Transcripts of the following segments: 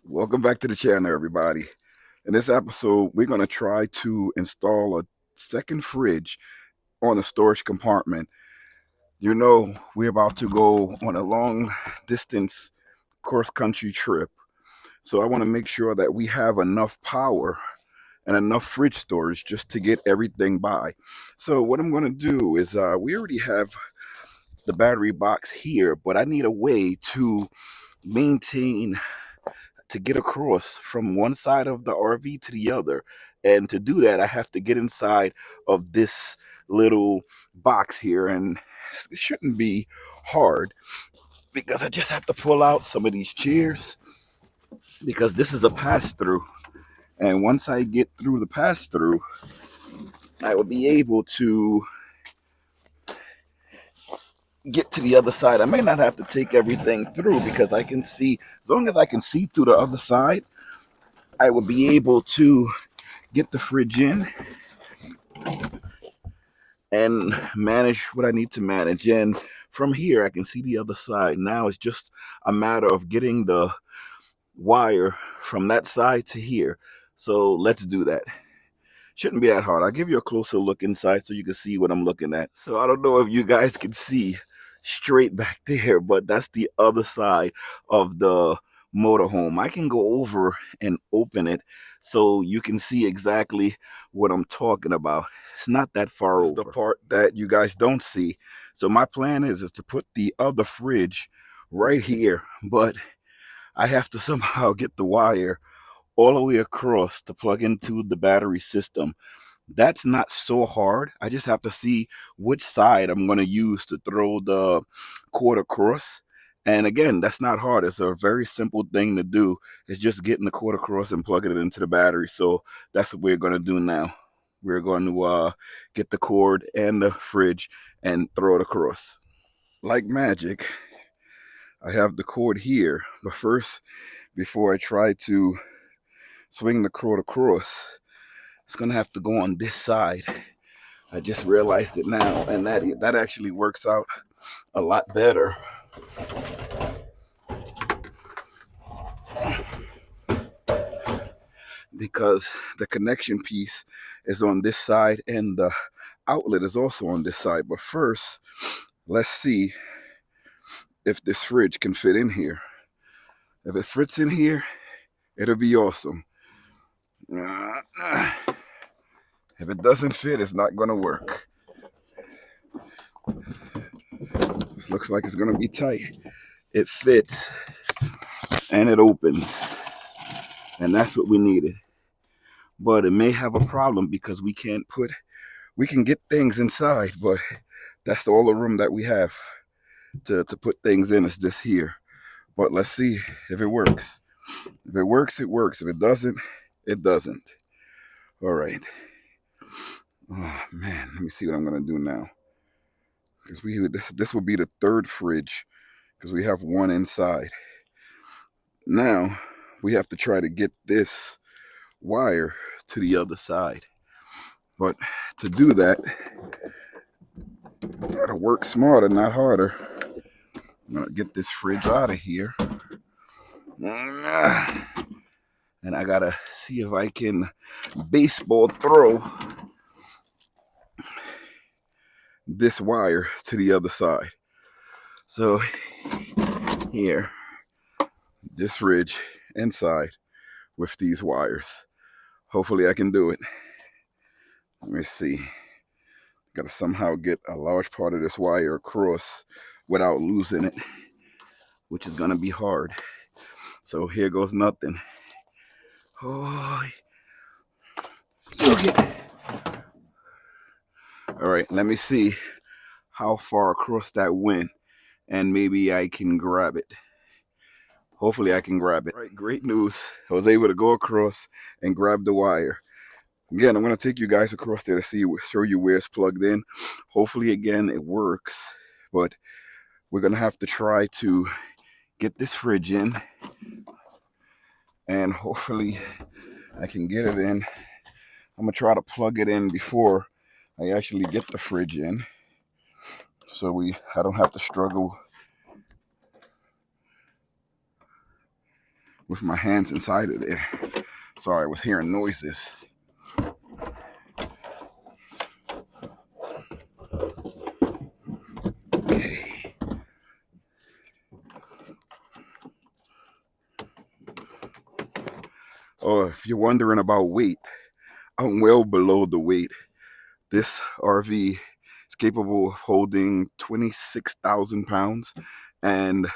Welcome back to the channel, everybody. In this episode, we're going to try to install a second fridge on a storage compartment. You know, we're about to go on a long distance cross-country trip. So I want to make sure that we have enough power and enough fridge storage just to get everything by. So what I'm going to do is we already have the battery box here, but I need a way to maintain to get across from one side of the RV to the other. And to do that, I have to get inside of this little box here. And it shouldn't be hard because I just have to pull out some of these chairs because this is a pass-through. And once I get through the pass-through, I will be able to get to the other side. I may not have to take everything through because I can see, as long as I can see through the other side, I will be able to get the fridge in and manage what I need to manage. And from here, I can see the other side. Now it's just a matter of getting the wire from that side to here. So let's do that. Shouldn't be that hard. I'll give you a closer look inside so you can see what I'm looking at. So I don't know if you guys can see straight back there, but that's the other side of the motorhome. I can go over and open it so you can see exactly what I'm talking about. It's not that far over. The part that you guys don't see. So my plan is to put the other fridge right here, but I have to somehow get the wire all the way across to plug into the battery system. That's not so hard. I just have to see which side I'm going to use to throw the cord across. And again, that's not hard. It's a very simple thing to do. It's just getting the cord across and plugging it into the battery. So that's what we're going to do now. We're going to get the cord and the fridge and throw it across. Like magic, I have the cord here. But first, before I try to swing the cord across, it's going to have to go on this side. I just realized it now, and that actually works out a lot better. Because the connection piece is on this side and the outlet is also on this side. But first, let's see if this fridge can fit in here. If it fits in here, it'll be awesome. If it doesn't fit, it's not going to work. This looks like it's going to be tight. It fits and it opens, and that's what we needed. But it may have a problem because we can get things inside, but that's all the room that we have to put things in is this here. But let's see if it works. If it works, it works. If it doesn't, it doesn't. All right. Oh man, let me see what I'm gonna do now. Because this will be the third fridge because we have one inside. Now we have to try to get this wire to the other side. But to do that, gotta work smarter, not harder. I'm gonna get this fridge out of here. And I gotta see if I can baseball throw this wire to the other side. So here, this fridge inside with these wires. Hopefully I can do it. Let me see. Gotta somehow get a large part of this wire across without losing it, which is gonna be hard. So here goes nothing. Oh, okay. All right, let me see how far across that went, and maybe I can grab it. Hopefully I can grab it. All right, great news. I was able to go across and grab the wire. Again, I'm going to take you guys across there to show you where it's plugged in. Hopefully, again, it works, but we're going to have to try to get this fridge in, and hopefully I can get it in. I'm going to try to plug it in before I actually get the fridge in, so I don't have to struggle with my hands inside of there. Sorry, I was hearing noises. Okay. Oh, if you're wondering about weight, I'm well below the weight. This RV is capable of holding 26,000 pounds, and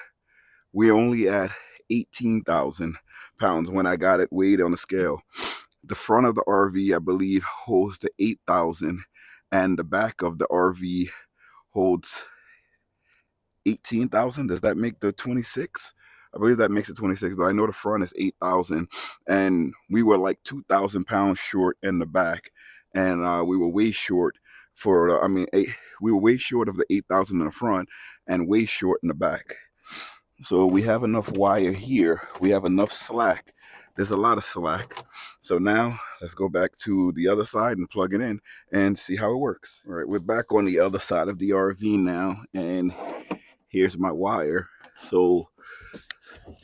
we're only at 18,000 pounds when I got it weighed on the scale. The front of the RV, I believe, holds the 8,000, and the back of the RV holds 18,000. Does that make the 26? I believe that makes it 26, but I know the front is 8,000, and we were like 2,000 pounds short in the back, and we were way short for, we were way short of the 8,000 in the front and way short in the back. So we have enough wire here. We have enough slack. There's a lot of slack. So now let's go back to the other side and plug it in and see how it works. All right, we're back on the other side of the RV now, and here's my wire. So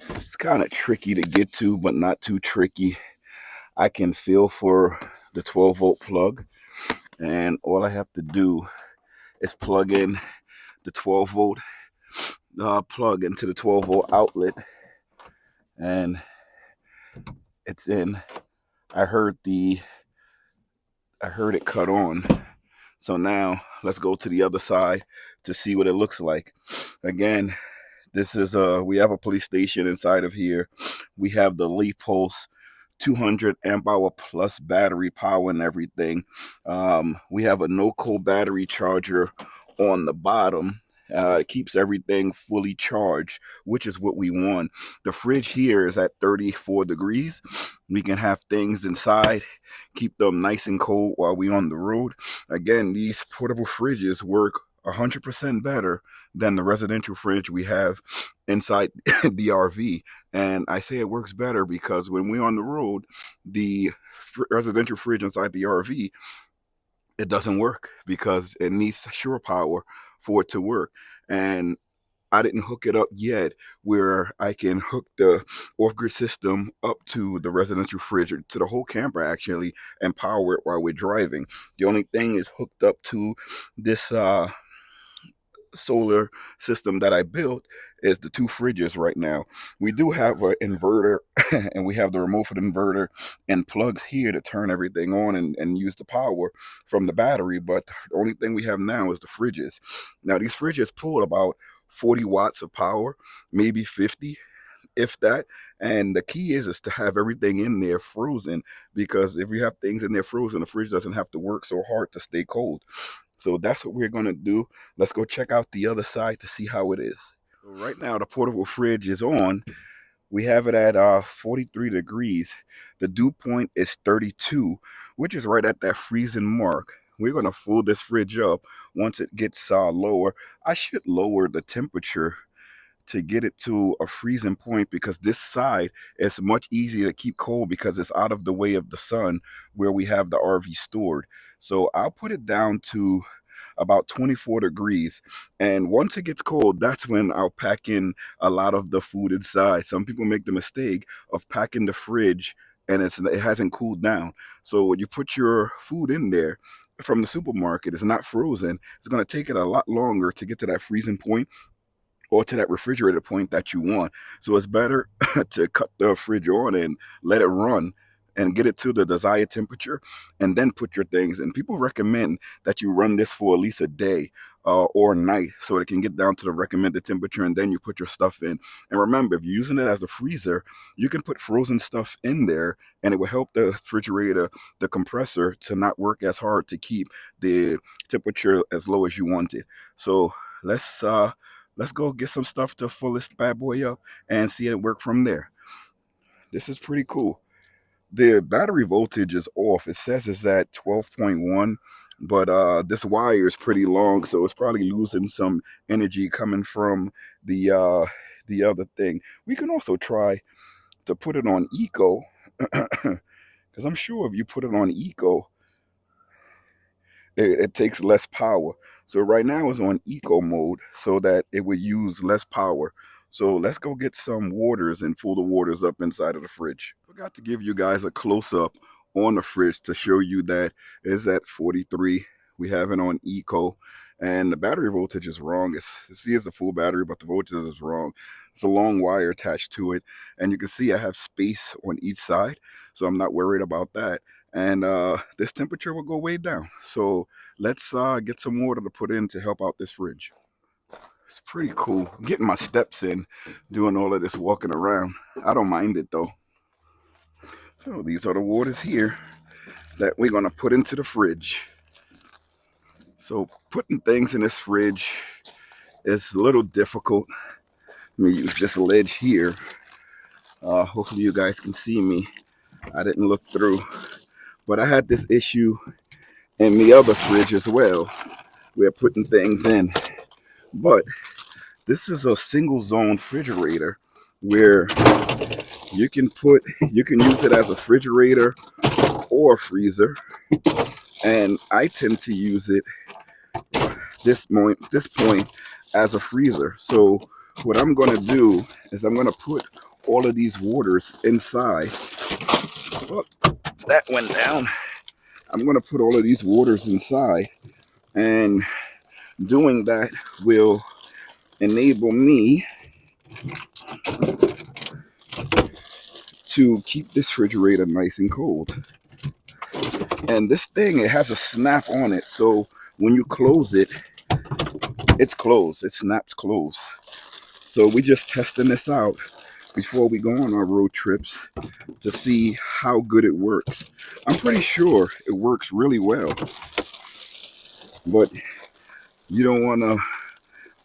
it's kind of tricky to get to, but not too tricky. I can feel for the 12-volt plug, and all I have to do is plug in the 12-volt plug into the 12-volt outlet, and it's in. I heard it cut on. So now let's go to the other side to see what it looks like. Again, this is we have a police station inside of here. We have the Lee Pulse 200 amp hour plus battery power and everything. We have a no-cold battery charger on the bottom. It keeps everything fully charged, which is what we want. The fridge here is at 34 degrees. We can have things inside, keep them nice and cold while we're on the road. Again, these portable fridges work 100% better than the residential fridge we have inside the RV. And I say it works better because when we're on the road, the residential fridge inside the RV, it doesn't work because it needs shore power for it to work. And I didn't hook it up yet where I can hook the off-grid system up to the residential fridge, or to the whole camper actually, and power it while we're driving. The only thing is hooked up to this solar system that I built is the two fridges right now. We do have an inverter and we have the remote for the inverter and plugs here to turn everything on and use the power from the battery, but the only thing we have now is the fridges. Now these fridges pull about 40 watts of power, maybe 50 if that. And the key is to have everything in there frozen, because if you have things in there frozen, the fridge doesn't have to work so hard to stay cold. So that's what we're going to do. Let's go check out the other side to see how it is. So right now, the portable fridge is on. We have it at 43 degrees. The dew point is 32, which is right at that freezing mark. We're going to fool this fridge up once it gets lower. I should lower the temperature to get it to a freezing point, because this side is much easier to keep cold because it's out of the way of the sun where we have the RV stored. So I'll put it down to about 24 degrees, and once it gets cold, that's when I'll pack in a lot of the food inside. Some people make the mistake of packing the fridge and it hasn't cooled down. So when you put your food in there from the supermarket, it's not frozen. It's going to take it a lot longer to get to that freezing point or to that refrigerator point that you want. So it's better to cut the fridge on and let it run and get it to the desired temperature, and then put your things in. People recommend that you run this for at least a day or a night so it can get down to the recommended temperature, and then you put your stuff in. And remember, if you're using it as a freezer, you can put frozen stuff in there, and it will help the refrigerator, the compressor, to not work as hard to keep the temperature as low as you want it. So let's go get some stuff to fill this bad boy up and see it work from there. This is pretty cool. The battery voltage is off. It says it's at 12.1, but this wire is pretty long, so it's probably losing some energy coming from the other thing. We can also try to put it on eco, because I'm sure if you put it on eco, it takes less power. So right now it's on eco mode so that it would use less power. So let's go get some waters and fill the waters up inside of the fridge. Forgot to give you guys a close-up on the fridge to show you that it's at 43. We have it on eco, and the battery voltage is wrong. It's a full battery, but the voltage is wrong. It's a long wire attached to it, and you can see I have space on each side, so I'm not worried about that. And this temperature will go way down. So let's get some water to put in to help out this fridge. It's pretty cool. Getting my steps in, doing all of this walking around. I don't mind it though. So these are the waters here that we're gonna put into the fridge. So putting things in this fridge is a little difficult. Let me use this ledge here. Hopefully you guys can see me. I didn't look through, but I had this issue in the other fridge as well. We're putting things in, but this is a single zone refrigerator where you can use it as a refrigerator or a freezer, and I tend to use it this point as a freezer. So what I'm going to do is I'm going to put all of these waters inside. Oh, that went down. I'm going to put all of these waters inside, and doing that will enable me to keep this refrigerator nice and cold. And this thing, it has a snap on it, so when you close it, it's closed. It snaps closed. So we're just testing this out before we go on our road trips to see how good it works. I'm pretty sure it works really well, but you don't want to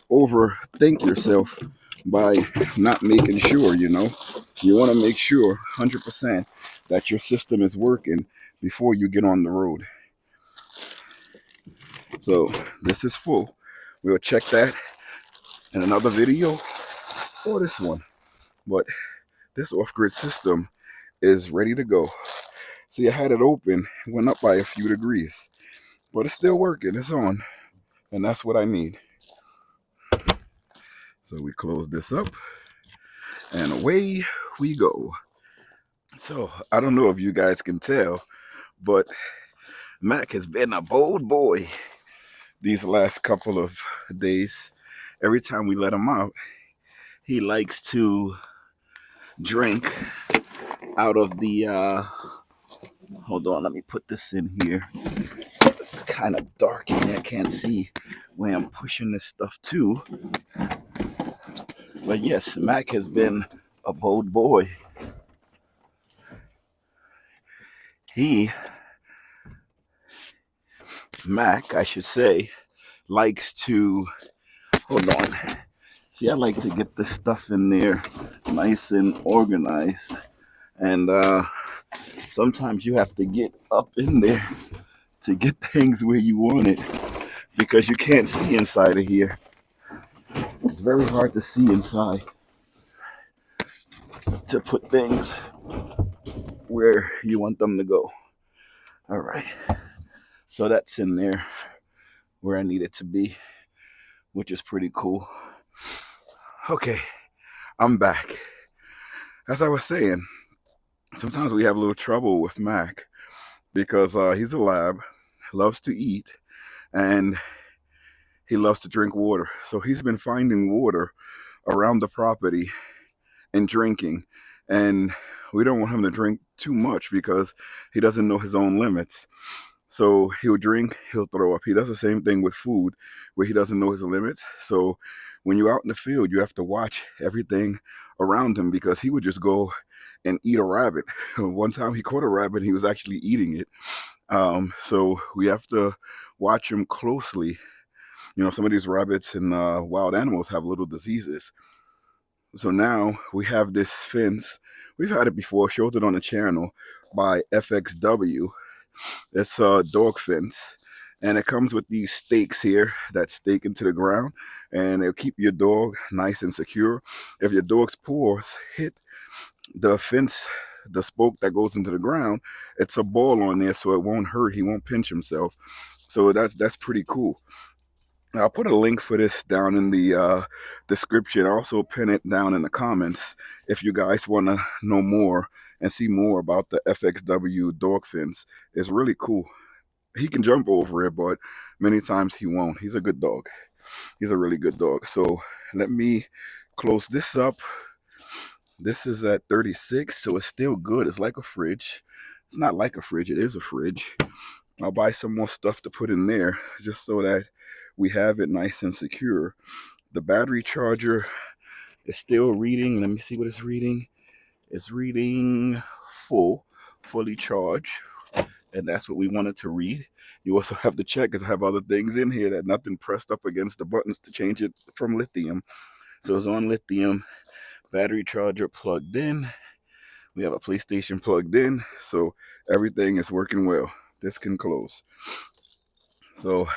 overthink yourself by not making sure, you know. You want to make sure 100% that your system is working before you get on the road. So this is full. We'll check that in another video or this one. But this off-grid system is ready to go. See, I had it open, it went up by a few degrees, but it's still working, it's on, and that's what I need. So we close this up, and away we go. So I don't know if you guys can tell, but Mac has been a bold boy these last couple of days. Every time we let him out, he likes to drink out of the hold on, let me put this in here. It's kind of dark in there, I can't see where I'm pushing this stuff to. But yes, Mac has been a bold boy. Mac, I should say, likes to, hold on. See, I like to get this stuff in there nice and organized. And sometimes you have to get up in there to get things where you want it, because you can't see inside of here. It's very hard to see inside to put things where you want them to go. All right, so that's in there where I need it to be, which is pretty cool. Okay, I'm back. As I was saying, sometimes we have a little trouble with Mac because he's a lab, loves to eat, and he loves to drink water. So he's been finding water around the property and drinking, and we don't want him to drink too much because he doesn't know his own limits. So he'll drink, he'll throw up. He does the same thing with food where he doesn't know his limits. So when you're out in the field, you have to watch everything around him, because he would just go and eat a rabbit. One time he caught a rabbit, he was actually eating it. So we have to watch him closely. You know, some of these rabbits and wild animals have little diseases. So now we have this fence. We've had it before, showed it on the channel, by FXW. It's a dog fence, and it comes with these stakes here that stake into the ground, and it'll keep your dog nice and secure. If your dog's paws hit the fence, the spoke that goes into the ground, it's a ball on there, so it won't hurt. He won't pinch himself. So that's pretty cool. I'll put a link for this down in the description. I'll also pin it down in the comments if you guys want to know more and see more about the FXW dog fins. It's really cool. He can jump over it, but many times he won't. He's a good dog. He's a really good dog. So let me close this up. This is at 36, so it's still good. It's like a fridge. It's not like a fridge, it is a fridge. I'll buy some more stuff to put in there just so that we have it nice and secure. The battery charger is still reading. Let me see what it's reading. It's reading fully charged, and that's what we wanted to read. You also have to check because I have other things in here that nothing pressed up against the buttons to change it from lithium. So it's on lithium, battery charger plugged in. We have a PlayStation plugged in, so everything is working well. This can close. So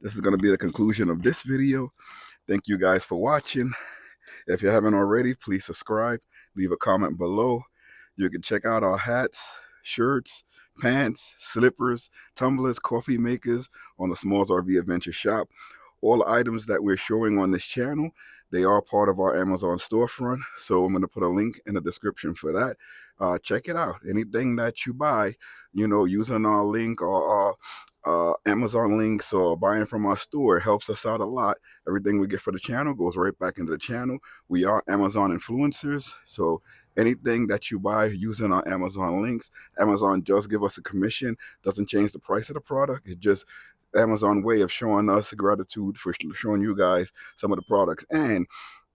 this is going to be the conclusion of this video. Thank you guys for watching. If you haven't already, please subscribe, leave a comment below. You can check out our hats, shirts, pants, slippers, tumblers, coffee makers on the SmallsRV Adventure Shop. All the items that we're showing on this channel, they are part of our Amazon storefront. So I'm going to put a link in the description for that. Check it out. Anything that you buy, using our link or Amazon links or buying from our store, helps us out a lot. Everything we get for the channel goes right back into the channel. We are Amazon influencers, so anything that you buy using our Amazon links, Amazon does give us a commission. Doesn't change the price of the product. It's just Amazon way of showing us gratitude for showing you guys some of the products. And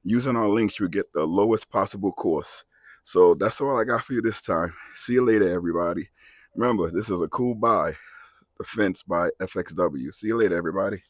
using our links, you get the lowest possible cost. So that's all I got for you this time. See you later, everybody. Remember, this is a cool buy. The Fence by FXW. See you later, everybody.